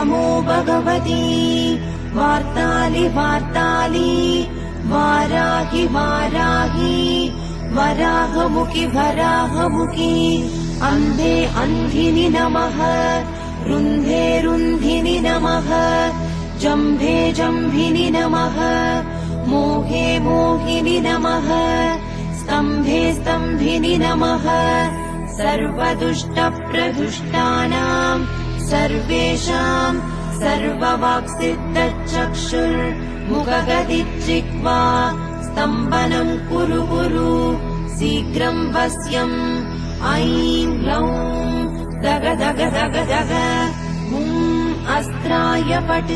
नमो भगवती वार्तालि वार्तालि वाराहि वाराहि वराहमुखि वराहमुखि अन्धे अन्धिनि नमः रुन्धे रुन्धिनि नमः जम्भे जम्भिनि नमः मोहे मोहिनि नमः स्तम्भे स्तम्भिनि नमः सर्वदुष्टप्रदुष्टानाम् सर्वेषाम् सर्ववाक्सिद्धचक्षुर्मुखगदिज्जिह्वा स्तम्भनम् कुरु कुरु शीघ्रम् वश्यम् ऐं ग्लौं दग दग दग दग अस्त्राय पट्।